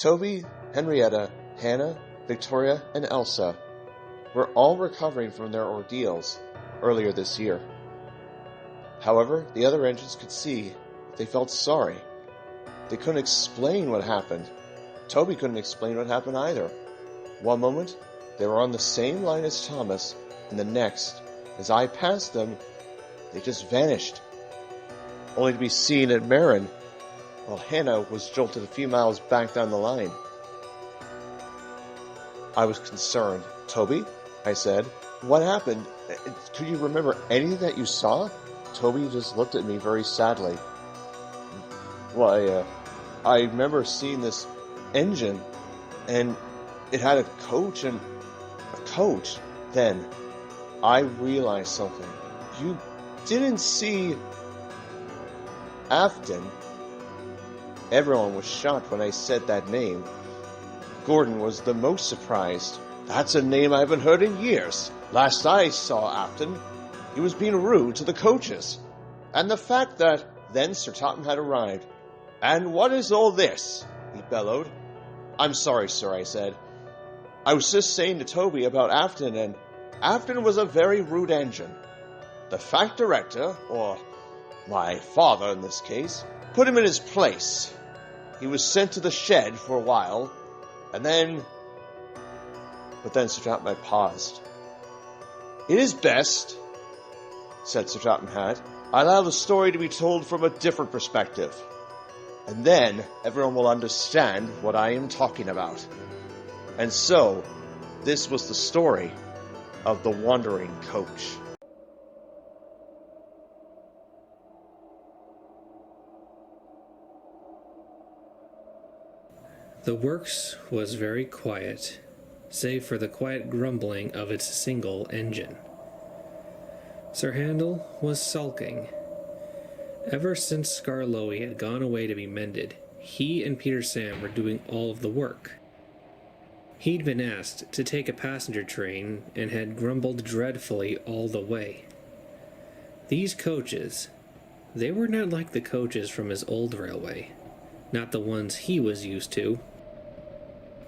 Toby, Henrietta, Hannah, Victoria, and Elsa were all recovering from their ordeals earlier this year. However, the other engines could see they felt sorry. They couldn't explain what happened. Toby couldn't explain what happened either. One moment, they were on the same line as Thomas, and the next, as I passed them, they just vanished, only to be seen at Marin, while Hannah was jolted a few miles back down the line. I was concerned. Toby, I said, what happened? Could you remember anything that you saw? Toby just looked at me very sadly. Well, I remember seeing this engine, and it had a coach and a coach. Then I realized something. You didn't see Afton. Everyone was shocked when I said that name. Gordon was the most surprised. That's a name I haven't heard in years. Last I saw Afton, he was being rude to the coaches. And the fact that then Sir Topham had arrived. And what is all this? He bellowed. I'm sorry, sir, I said. I was just saying to Toby about Afton, and Afton was a very rude engine. The fact director, or my father in this case, put him in his place. He was sent to the shed for a while, and then... But then Sir Topham had paused. It is best, said Sir Topham Hatt, I allow the story to be told from a different perspective. And then everyone will understand what I am talking about. And so, this was the story of the Wandering Coach. The works was very quiet, save for the quiet grumbling of its single engine. Sir Handel was sulking. Ever since Skarloey had gone away to be mended, he and Peter Sam were doing all of the work. He'd been asked to take a passenger train and had grumbled dreadfully all the way. These coaches, they were not like the coaches from his old railway, not the ones he was used to.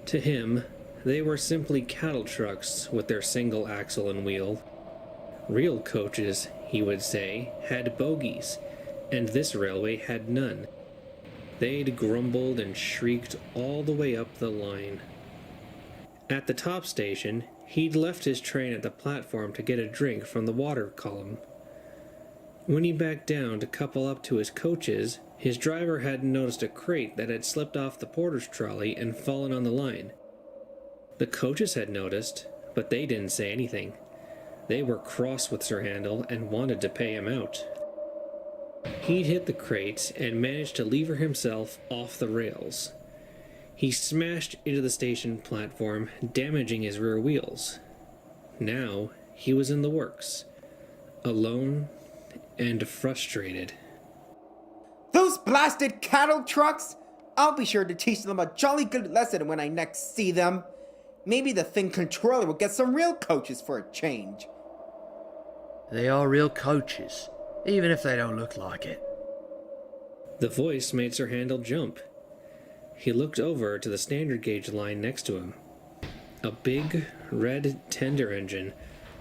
To him, they were simply cattle trucks with their single axle and wheel. Real coaches, he would say, had bogies, and this railway had none. They'd grumbled and shrieked all the way up the line. At the top station, he'd left his train at the platform to get a drink from the water column. When he backed down to couple up to his coaches, his driver hadn't noticed a crate that had slipped off the porter's trolley and fallen on the line. The coaches had noticed, but they didn't say anything. They were cross with Sir Handel and wanted to pay him out. He'd hit the crate and managed to lever himself off the rails. He smashed into the station platform, damaging his rear wheels. Now he was in the works, alone and frustrated. Those blasted cattle trucks! I'll be sure to teach them a jolly good lesson when I next see them. Maybe the Thing Controller will get some real coaches for a change. They are real coaches, even if they don't look like it. The voice made Sir Handel jump. He looked over to the standard gauge line next to him. A big, red tender engine,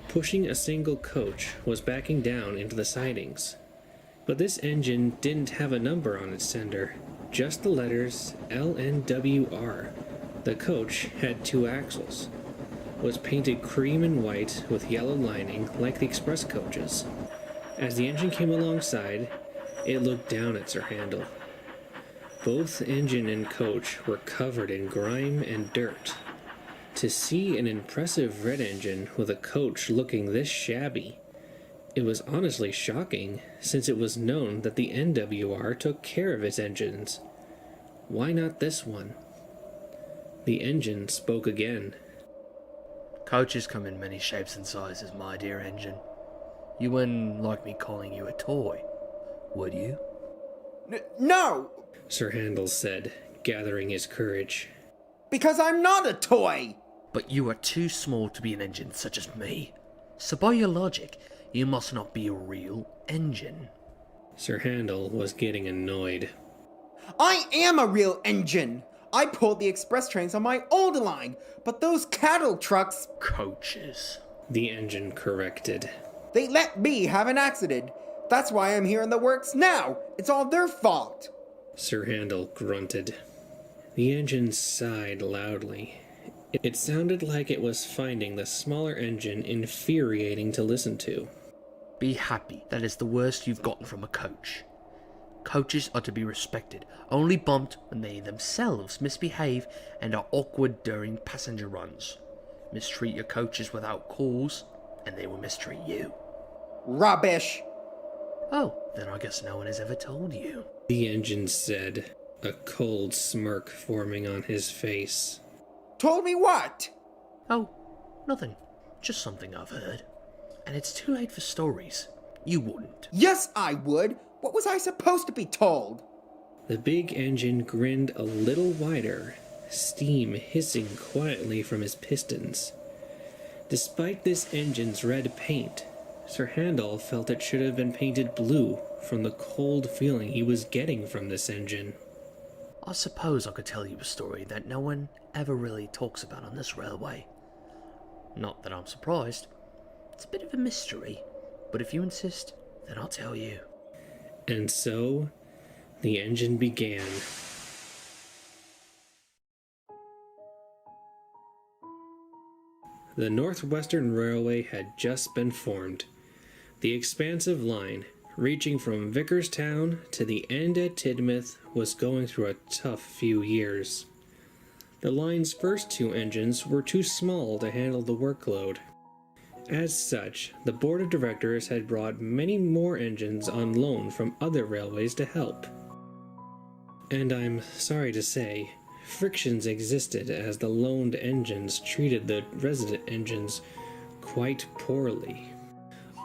pushing a single coach, was backing down into the sidings. But this engine didn't have a number on its tender, just the letters LNWR. The coach had 2 axles, was painted cream and white with yellow lining like the express coaches. As the engine came alongside, it looked down at Sir Handel. Both engine and coach were covered in grime and dirt. To see an impressive red engine with a coach looking this shabby, it was honestly shocking, since it was known that the NWR took care of its engines. Why not this one? The engine spoke again. Coaches come in many shapes and sizes, my dear engine. You wouldn't like me calling you a toy, would you? No! Sir Handel said, gathering his courage. Because I'm not a toy! But you are too small to be an engine such as me. So by your logic, you must not be a real engine. Sir Handel was getting annoyed. I am a real engine! I pulled the express trains on my old line, but those cattle trucks, Coaches. the engine corrected. they let me have an accident. That's why I'm here in the works now. It's all their fault. Sir Handel grunted. The engine sighed loudly. It sounded like it was finding the smaller engine infuriating to listen to. Be happy that is the worst you've gotten from a coach. Coaches are to be respected, only bumped when they themselves misbehave and are awkward during passenger runs. Mistreat your coaches without cause, and they will mistreat you. Rubbish. Oh, then I guess no one has ever told you. The engine said, a cold smirk forming on his face. Told me what? Oh, nothing. Just something I've heard. And it's too late for stories. You wouldn't. Yes, I would. What was I supposed to be told? The big engine grinned a little wider, steam hissing quietly from his pistons. Despite this engine's red paint, Sir Handel felt it should have been painted blue from the cold feeling he was getting from this engine. I suppose I could tell you a story that no one ever really talks about on this railway. Not that I'm surprised. It's a bit of a mystery, but if you insist, then I'll tell you. And so, the engine began. The Northwestern Railway had just been formed. The expansive line, reaching from Vickerstown to the end at Tidmouth, was going through a tough few years. The line's first two engines were too small to handle the workload. As such, the board of directors had brought many more engines on loan from other railways to help. And I'm sorry to say, frictions existed as the loaned engines treated the resident engines quite poorly.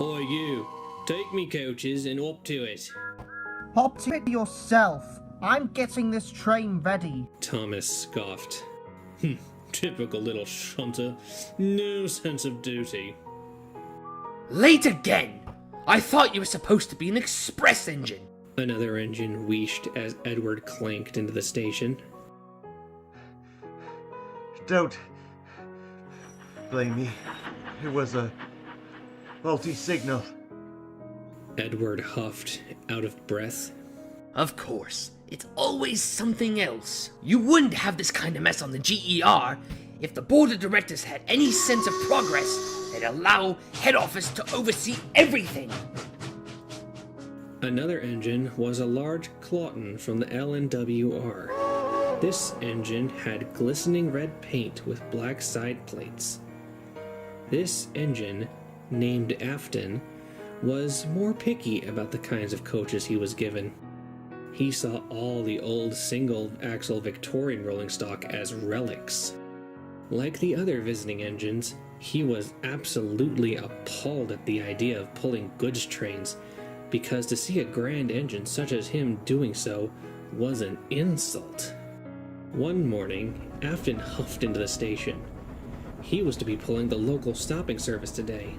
Oi you, take me coaches and up to it, Hop to it yourself. I'm getting this train ready. Thomas scoffed. Typical little shunter, no sense of duty. Late again! I thought you were supposed to be an express engine. Another engine wheeshed as Edward clanked into the station. Don't blame me. It was a faulty signal. Edward huffed, out of breath. Of course, it's always something else. You wouldn't have this kind of mess on the GER if the board of directors had any sense of progress. They'd allow head office to oversee everything. Another engine was a large Clawton from the LNWR. This engine had glistening red paint with black side plates. This engine, named Afton, was more picky about the kinds of coaches he was given. He saw all the old single-axle Victorian rolling stock as relics. Like the other visiting engines, he was absolutely appalled at the idea of pulling goods trains, because to see a grand engine such as him doing so was an insult. One morning, Afton huffed into the station. He was to be pulling the local stopping service today.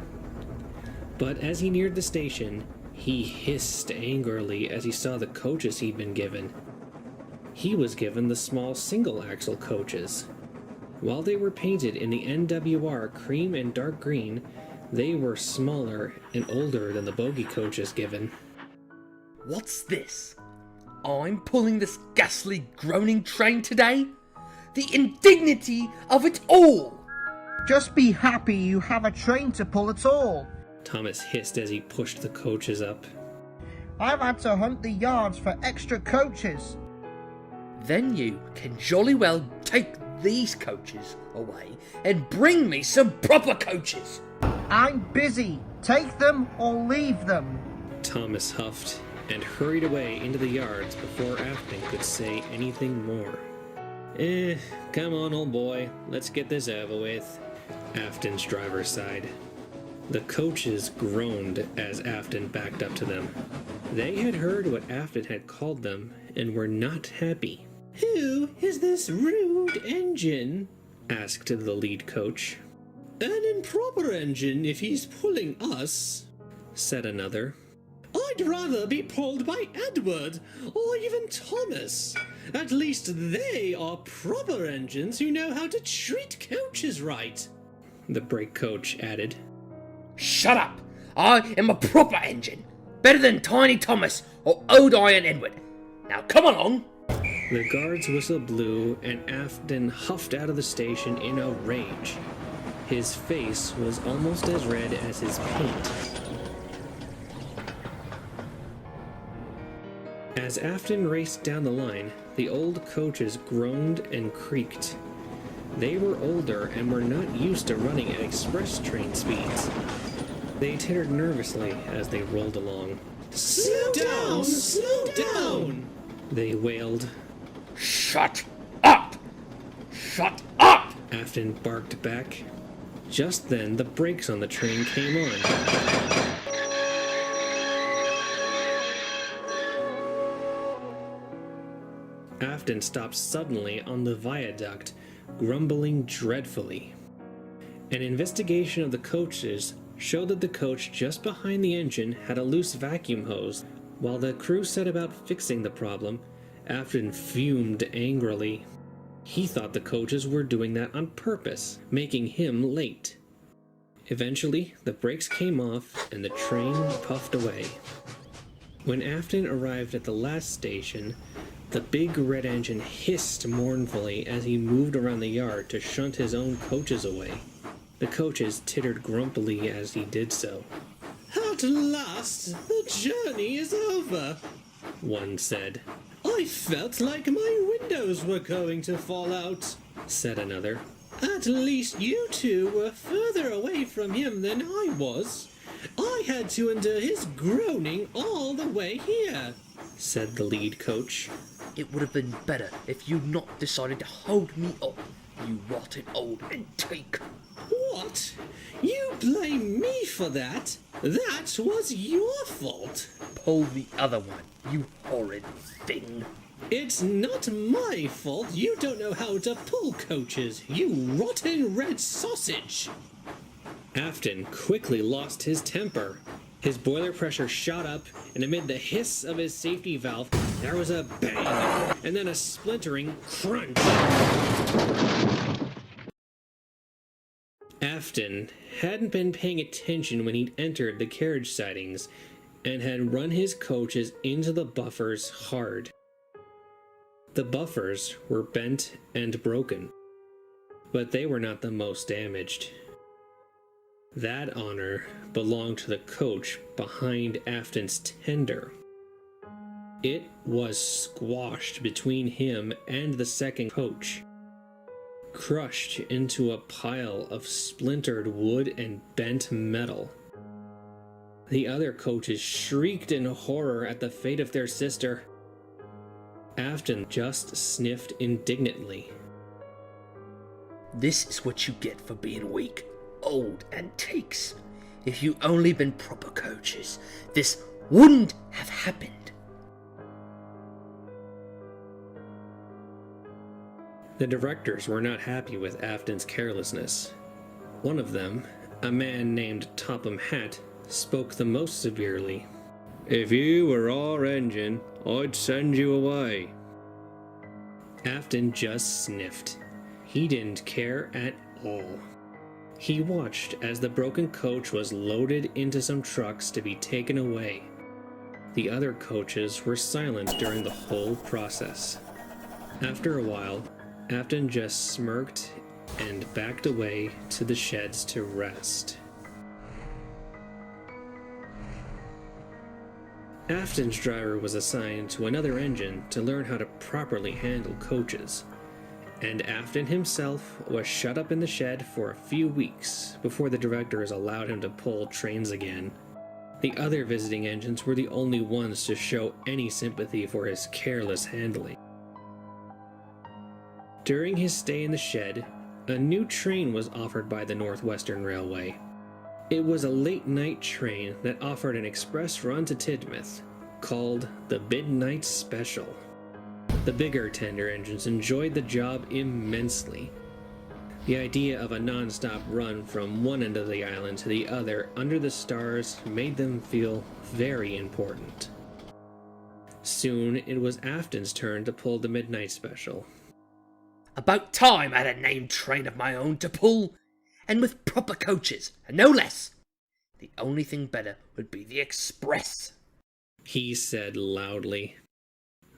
But as he neared the station, he hissed angrily as he saw the coaches he'd been given. He was given the small single-axle coaches. While they were painted in the NWR cream and dark green, they were smaller and older than the bogie coaches given. What's this? I'm pulling this ghastly, groaning train today? The indignity of it all! Just be happy you have a train to pull at all. Thomas hissed as he pushed the coaches up. I've had to hunt the yards for extra coaches. Then you can jolly well take these coaches away and bring me some proper coaches. I'm busy. Take them or leave them. Thomas huffed and hurried away into the yards before Afton could say anything more. Come on, old boy, let's get this over with. Afton's driver sighed. The coaches groaned as Afton backed up to them. They had heard what Afton had called them and were not happy. "Who is this rude engine?" asked the lead coach. "An improper engine if he's pulling us," said another. "I'd rather be pulled by Edward or even Thomas. At least they are proper engines who know how to treat coaches right, the brake coach added. Shut up! I am a proper engine. Better than Tiny Thomas or Old Iron Edward. Now come along! The guard's whistle blew and Afton huffed out of the station in a rage. His face was almost as red as his paint. As Afton raced down the line, the old coaches groaned and creaked. They were older and were not used to running at express train speeds. They tittered nervously as they rolled along. "Slow down! Slow down!" they wailed. Shut up! Shut up! Afton barked back. Just then, the brakes on the train came on. Afton stopped suddenly on the viaduct, grumbling dreadfully. An investigation of the coaches showed that the coach just behind the engine had a loose vacuum hose. While the crew set about fixing the problem, Afton fumed angrily. He thought the coaches were doing that on purpose, making him late. Eventually, the brakes came off and the train puffed away. When Afton arrived at the last station, the big red engine hissed mournfully as he moved around the yard to shunt his own coaches away. The coaches tittered grumpily as he did so. "At last, the journey is over," one said. "I felt like my windows were going to fall out," said another. "At least you two were further away from him than I was. I had to endure his groaning all the way here," said the lead coach. It would have been better if you'd not decided to hold me up, you rotten old antique. "What? You blame me for that? That was your fault." Pull the other one, you horrid thing. "It's not my fault you don't know how to pull coaches, you rotten red sausage." Afton quickly lost his temper. His boiler pressure shot up, and amid the hiss of his safety valve, there was a bang, and then a splintering crunch. Afton hadn't been paying attention when he'd entered the carriage sidings, and had run his coaches into the buffers hard. The buffers were bent and broken, but they were not the most damaged. That honor belonged to the coach behind Afton's tender. It was squashed between him and the second coach, crushed into a pile of splintered wood and bent metal. The other coaches shrieked in horror at the fate of their sister. Afton just sniffed indignantly. This is what you get for being weak, old antiques. If you only been proper coaches, this wouldn't have happened. The directors were not happy with Afton's carelessness. One of them, a man named Topham Hatt, spoke the most severely. "If you were our engine, I'd send you away." Afton just sniffed. He didn't care at all. He watched as the broken coach was loaded into some trucks to be taken away. The other coaches were silent during the whole process. After a while, Afton just smirked and backed away to the sheds to rest. Afton's driver was assigned to another engine to learn how to properly handle coaches, and Afton himself was shut up in the shed for a few weeks before the directors allowed him to pull trains again. The other visiting engines were the only ones to show any sympathy for his careless handling. During his stay in the shed, a new train was offered by the Northwestern Railway. It was a late-night train that offered an express run to Tidmouth, called the Midnight Special. The bigger tender engines enjoyed the job immensely. The idea of a non-stop run from one end of the island to the other under the stars made them feel very important. Soon it was Afton's turn to pull the midnight special. About time I had a named train of my own to pull, and with proper coaches, and no less. The only thing better would be the express, he said loudly.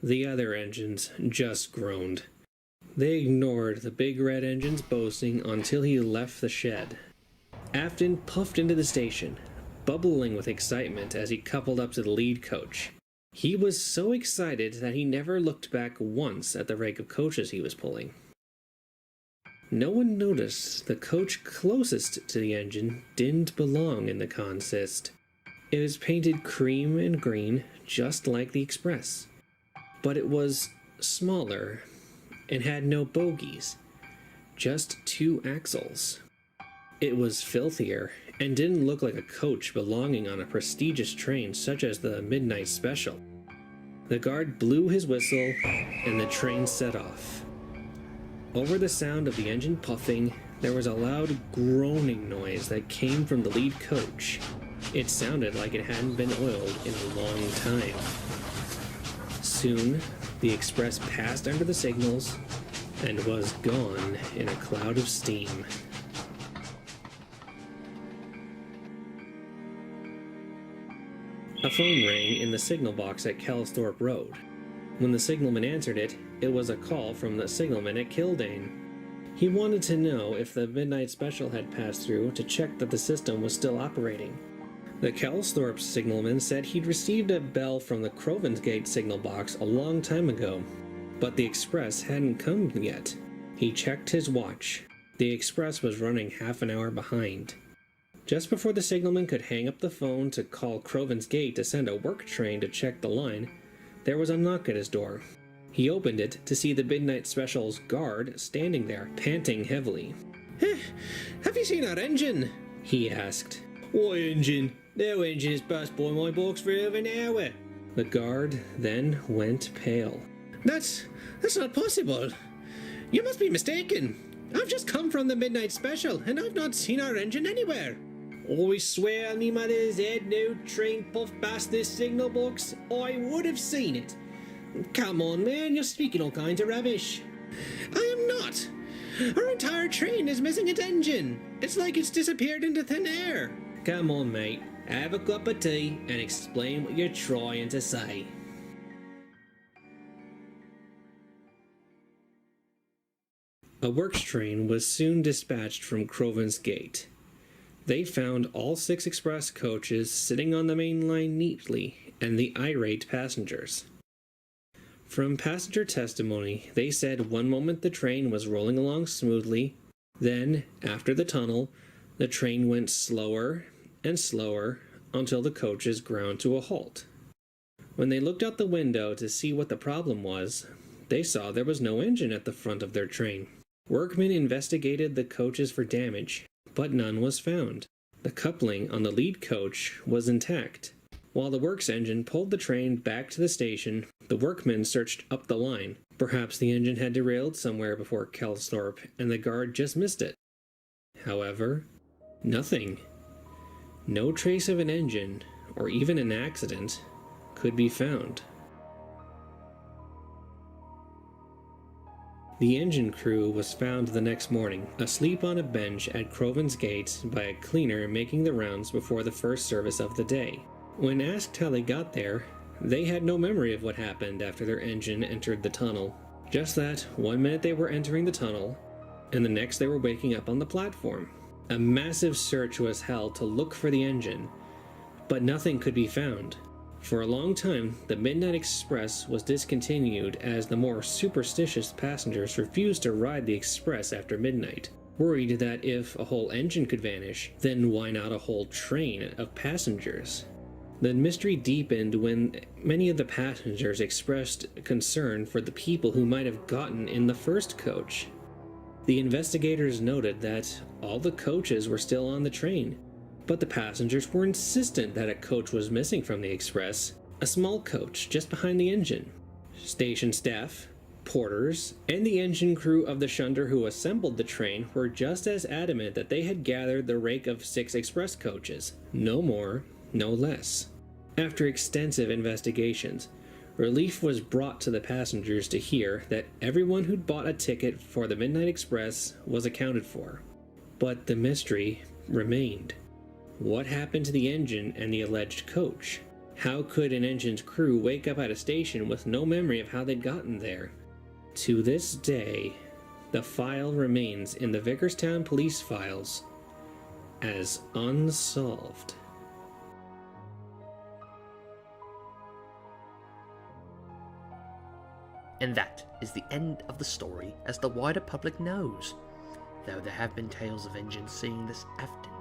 The other engines just groaned. They ignored the big red engine's boasting until he left the shed. Afton puffed into the station, bubbling with excitement as he coupled up to the lead coach. He was so excited that he never looked back once at the rank of coaches he was pulling. No one noticed the coach closest to the engine didn't belong in the consist. It was painted cream and green, just like the Express. But it was smaller and had no bogies, just 2 axles. It was filthier and didn't look like a coach belonging on a prestigious train such as the Midnight Special. The guard blew his whistle and the train set off. Over the sound of the engine puffing, there was a loud groaning noise that came from the lead coach. It sounded like it hadn't been oiled in a long time. Soon, the Express passed under the signals and was gone in a cloud of steam. A phone rang in the signal box at Kelsthorpe Road. When the signalman answered it, it was a call from the signalman at Kildane. He wanted to know if the Midnight Special had passed through to check that the system was still operating. The Kelsthorpe signalman said he'd received a bell from the Crovansgate signal box a long time ago, but the Express hadn't come yet. He checked his watch. The Express was running half an hour behind. Just before the signalman could hang up the phone to call Crovansgate to send a work train to check the line, there was a knock at his door. He opened it to see the Midnight Special's guard standing there, panting heavily. Have you seen our engine? He asked. What engine? No engine has passed by my box for over an hour. The guard then went pale. That's not possible. You must be mistaken. I've just come from the Midnight Special, and I've not seen our engine anywhere. I swear on me mother's head, no train puffed past this signal box. I would have seen it. Come on, man, you're speaking all kinds of rubbish. I am not. Our entire train is missing its engine. It's like it's disappeared into thin air. Come on, mate. Have a cup of tea and explain what you're trying to say. A works train was soon dispatched from Crovansgate. They found all 6 express coaches sitting on the main line neatly, and the irate passengers. From passenger testimony, they said one moment the train was rolling along smoothly, then, after the tunnel, the train went slower and slower until the coaches ground to a halt. When they looked out the window to see what the problem was, they saw there was no engine at the front of their train. Workmen investigated the coaches for damage, but none was found. The coupling on the lead coach was intact. While the works engine pulled the train back to the station, the workmen searched up the line. Perhaps the engine had derailed somewhere before Kelsthorpe, and the guard just missed it. However, nothing. No trace of an engine, or even an accident, could be found. The engine crew was found the next morning, asleep on a bench at Crovansgate by a cleaner making the rounds before the first service of the day. When asked how they got there, they had no memory of what happened after their engine entered the tunnel. Just that, one minute they were entering the tunnel, and the next they were waking up on the platform. A massive search was held to look for the engine, but nothing could be found. For a long time, the Midnight Express was discontinued as the more superstitious passengers refused to ride the express after midnight, worried that if a whole engine could vanish, then why not a whole train of passengers? The mystery deepened when many of the passengers expressed concern for the people who might have gotten in the first coach. The investigators noted that all the coaches were still on the train, but the passengers were insistent that a coach was missing from the express, a small coach just behind the engine. Station staff, porters, and the engine crew of the shunder who assembled the train were just as adamant that they had gathered the rake of 6 express coaches, no more, no less. After extensive investigations, Relief was brought to the passengers to hear that everyone who'd bought a ticket for the Midnight Express was accounted for. But the mystery remained. What happened to the engine and the alleged coach? How could an engine's crew wake up at a station with no memory of how they'd gotten there? To this day, the file remains in the Vickerstown police files as unsolved. And that is the end of the story as the wider public knows, though there have been tales of engines seeing this Afton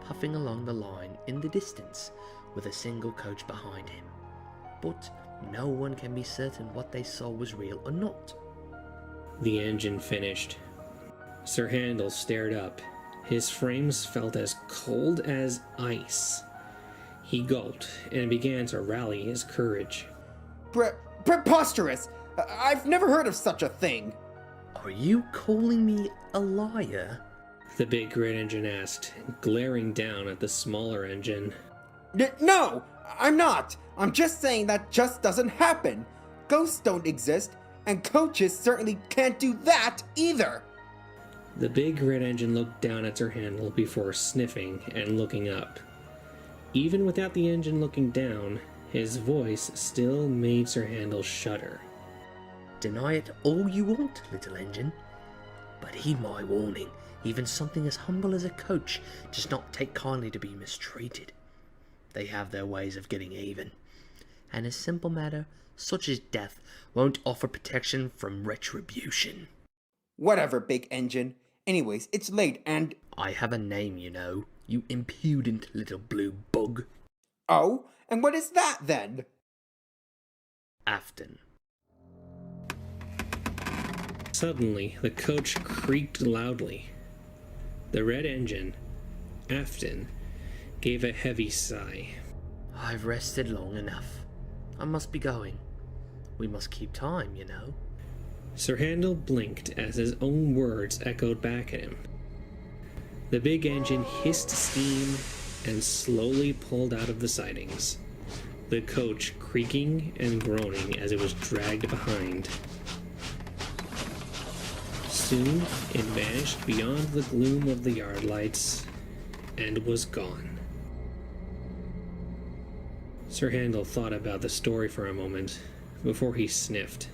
puffing along the line in the distance with a single coach behind him. But no one can be certain what they saw was real or not. The engine finished. Sir Handel stared up. His frames felt as cold as ice. He gulped and began to rally his courage. Preposterous! I've never heard of such a thing. Are you calling me a liar? The big red engine asked, glaring down at the smaller engine. No, I'm not. I'm just saying that just doesn't happen. Ghosts don't exist, and coaches certainly can't do that either. The big red engine looked down at Sir Handel before sniffing and looking up. Even without the engine looking down, his voice still made Sir Handel shudder. Deny it all you want, little engine, but heed my warning. Even something as humble as a coach does not take kindly to be mistreated. They have their ways of getting even, and a simple matter such as death won't offer protection from retribution. Whatever, big engine. Anyways, it's late and... I have a name, you know, you impudent little blue bug. Oh, and what is that then? Afton. Suddenly, the coach creaked loudly. The red engine, Afton, gave a heavy sigh. I've rested long enough. I must be going. We must keep time, you know. Sir Handel blinked as his own words echoed back at him. The big engine hissed steam and slowly pulled out of the sidings, the coach creaking and groaning as it was dragged behind. Soon it vanished beyond the gloom of the yard lights and was gone. Sir Handel thought about the story for a moment before he sniffed.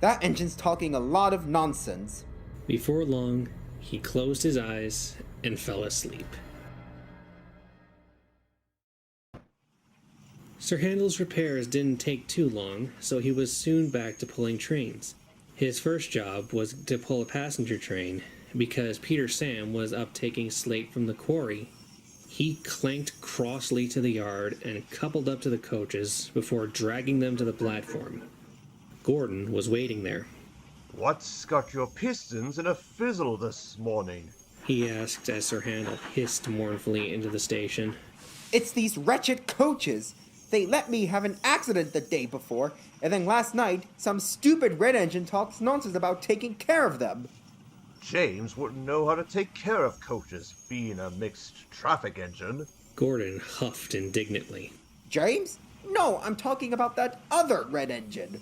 That engine's talking a lot of nonsense. Before long, he closed his eyes and fell asleep. Sir Handel's repairs didn't take too long, so he was soon back to pulling trains. His first job was to pull a passenger train, because Peter Sam was up taking slate from the quarry. He clanked crossly to the yard and coupled up to the coaches before dragging them to the platform. Gordon was waiting there. What's got your pistons in a fizzle this morning? He asked as Sir Handel hissed mournfully into the station. It's these wretched coaches. They let me have an accident the day before, and then last night, some stupid red engine talks nonsense about taking care of them. James wouldn't know how to take care of coaches, being a mixed traffic engine. Gordon huffed indignantly. James? No, I'm talking about that other red engine.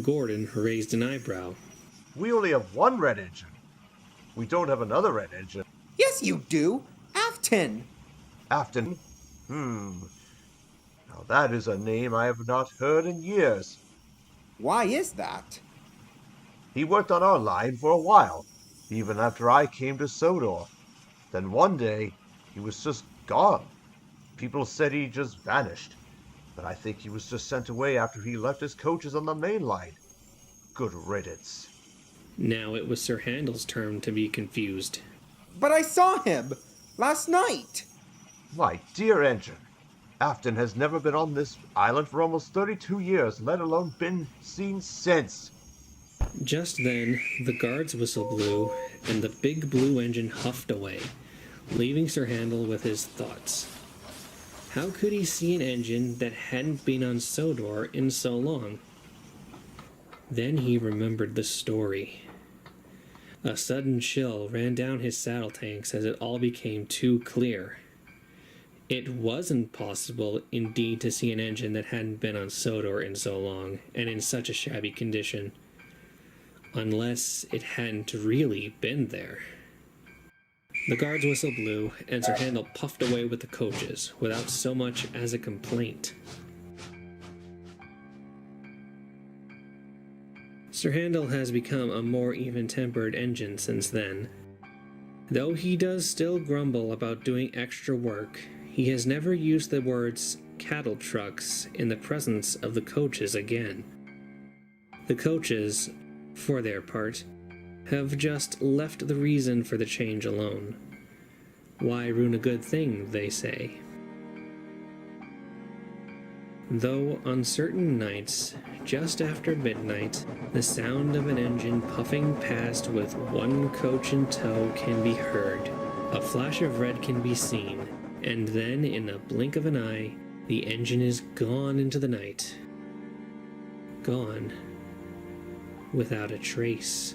Gordon raised an eyebrow. We only have one red engine. We don't have another red engine. Yes, you do. Afton. Afton? Now that is a name I have not heard in years. Why is that? He worked on our line for a while, even after I came to Sodor. Then one day, he was just gone. People said he just vanished, but I think he was just sent away after he left his coaches on the main line. Good riddance. Now it was Sir Handel's turn to be confused. But I saw him last night. My dear engine, Afton has never been on this island for almost 32 years, let alone been seen since. Just then, the guard's whistle blew, and the big blue engine huffed away, leaving Sir Handel with his thoughts. How could he see an engine that hadn't been on Sodor in so long? Then he remembered the story. A sudden chill ran down his saddle tanks as it all became too clear. It wasn't possible, indeed, to see an engine that hadn't been on Sodor in so long, and in such a shabby condition. Unless it hadn't really been there. The guard's whistle blew, and Sir Handel puffed away with the coaches, without so much as a complaint. Sir Handel has become a more even-tempered engine since then. Though he does still grumble about doing extra work, he has never used the words cattle trucks in the presence of the coaches again. The coaches, for their part, have just left the reason for the change alone. Why ruin a good thing, they say. Though on certain nights, just after midnight, the sound of an engine puffing past with one coach in tow can be heard. A flash of red can be seen, and then in a blink of an eye, the engine is gone into the night. Gone without a trace.